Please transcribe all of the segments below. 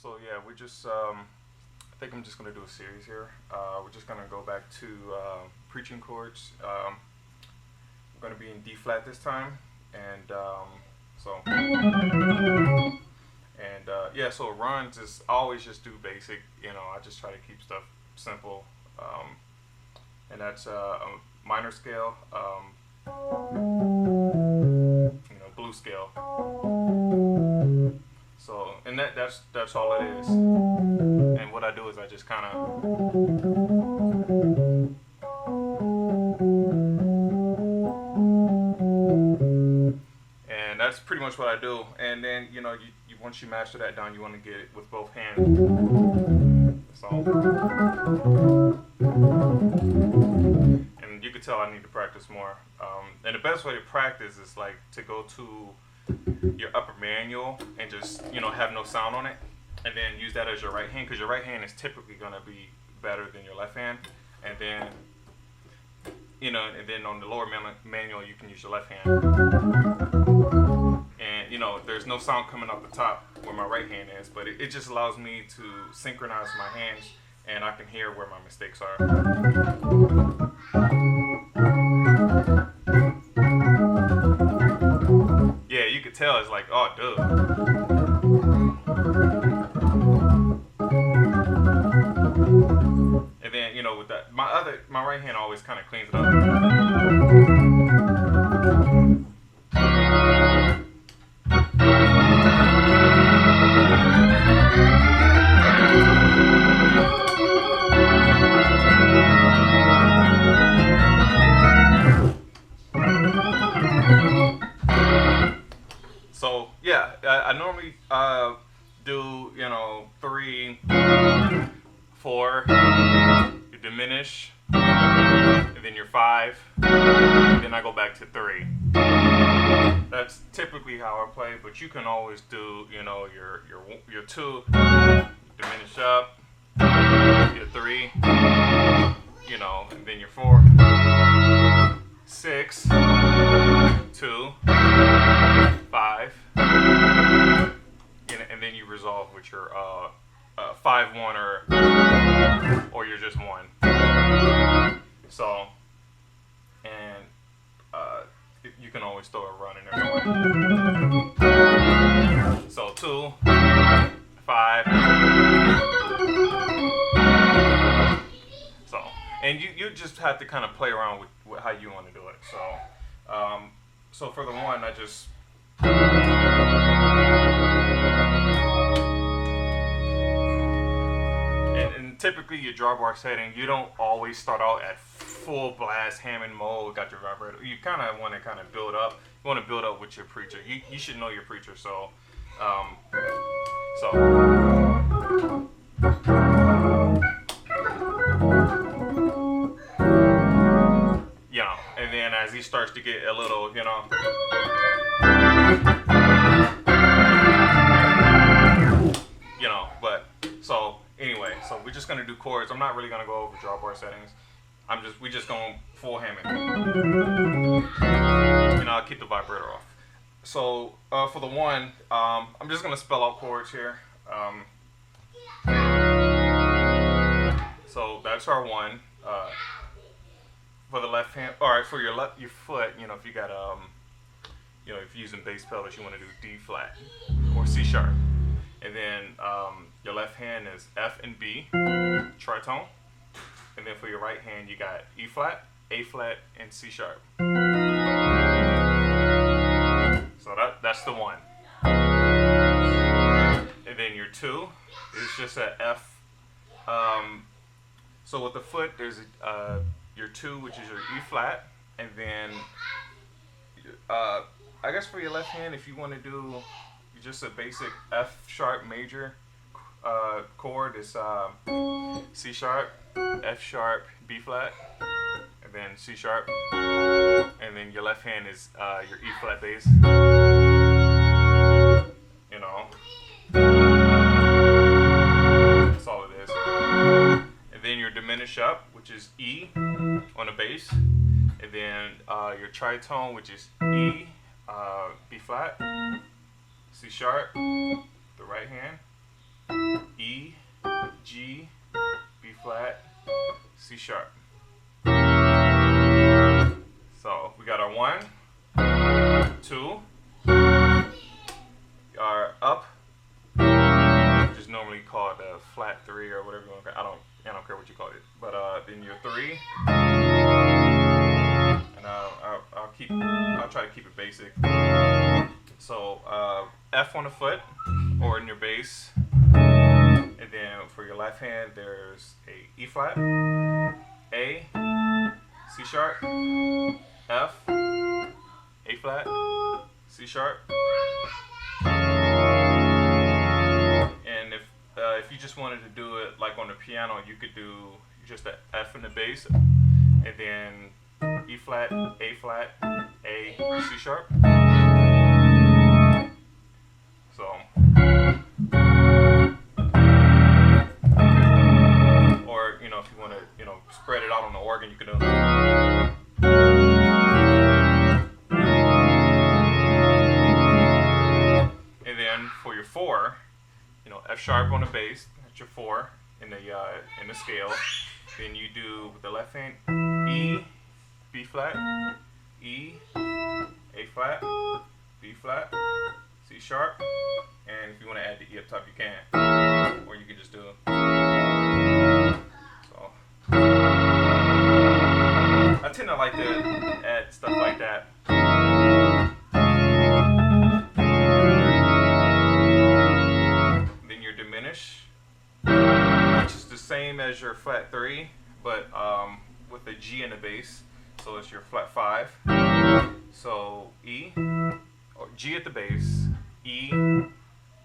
So yeah, we just I think I'm just gonna do a series here. We're just gonna go back to preaching chords. We're gonna be in D flat this time, and yeah. So runs is I always just do basic. I just try to keep stuff simple, and that's a minor scale, blue scale. So, and that's all it is. And what I do is I just kind of, and that's pretty much what I do. And then you once you master that down, you want to get it with both hands. So, and you can tell I need to practice more. And the best way to practice is like to go to your upper manual and just have no sound on it, and then use that as your right hand, because your right hand is typically going to be better than your left hand. And then on the lower manual you can use your left hand, and there's no sound coming off the top where my right hand is, but it just allows me to synchronize my hands, and I can hear where my mistakes are. Yeah, you could tell it's like, oh, dude. And then, with that, my right hand always kind of cleans it up. So yeah, I normally do 3, 4, you diminish, and then you're 5, and then I go back to 3. That's typically how I play, but you can always do your 2, diminish up, your 3, and then your 4, 6, 2, 5, and then you resolve with your 5-1 or you're just 1. So, and you can always throw a run in there. So 2, 5. So, and you just have to kind of play around with how you want to do it. So for the 1, I just. And typically your drawbar setting, you don't always start out at full blast Hammond mode, got your vibrato. You kind of want to build up. You want to build up with your preacher. You should know your preacher, so. And then as he starts to get a little, but so anyway, so we're just gonna do chords. I'm not really gonna go over drawbar settings. We just going full Hammond. I'll keep the vibrator off. So for the 1, I'm just gonna spell out chords here. So that's our 1. For the left hand, all right. For your foot, if you got if you're using bass pelvis, you want to do D flat or C sharp, and then your left hand is F and B, tritone, and then for your right hand, you got E flat, A flat, and C sharp. So that's the 1, and then your 2 is just a F. So with the foot, there's your 2, which is your E flat, and then I guess for your left hand, if you want to do just a basic F sharp major chord, is C sharp, F sharp, B flat, and then C sharp, and then your left hand is your E flat bass. That's all it is. And then your diminish up, which is E on the bass, and then your tritone, which is E, B flat, C sharp, the right hand, G, B flat, C sharp. So we got our 1, 2, our up, which is normally called a flat 3 or whatever you want to call it. I don't care what you call it. But then your 3, and I'll try to keep it basic. So F on the foot or in your bass, and then for your left hand there's a E flat, A, C sharp, F, A flat, C sharp. And if you just wanted to do it like on the piano, you could do just the F in the bass, and then E flat, A flat, A, C sharp. So, or if you want to spread it out on the organ, you could do. And then for your 4, F sharp on the bass, that's your 4 in the scale. Then you do with the left hand E, B flat, E, A flat, B flat, C sharp, and if you want to add the E up top, you can, or you can just do it. So I tend to like to add stuff like that. Then your diminish, which is the same as your flat 3, but with the G in the bass. So it's your flat 5. So E, or G at the bass, E,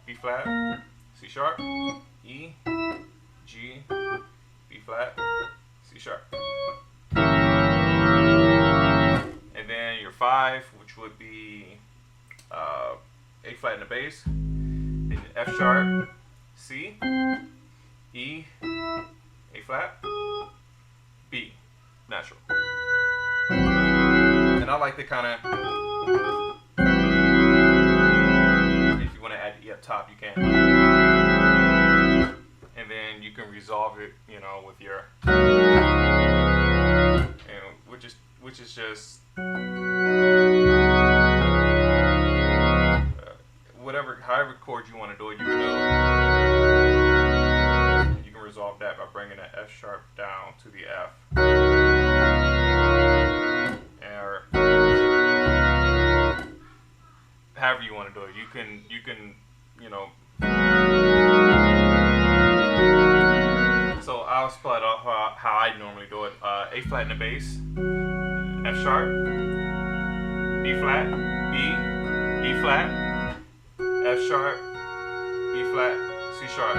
B flat, C sharp, E, G, B flat, C sharp. And then your 5, which would be A flat in the bass, then F sharp, C, E, A flat, B, natural. And I like to kind of, if you want to add the E up top, you can. And then you can resolve it, with your, which is just however chord you want to do it, you can do. You can resolve that by bringing the F sharp down to the F. Or however you want to do it. You can so I'll spell it off how I normally do it. A flat in the bass, F sharp, B flat, B, E flat, F sharp, B flat, C sharp.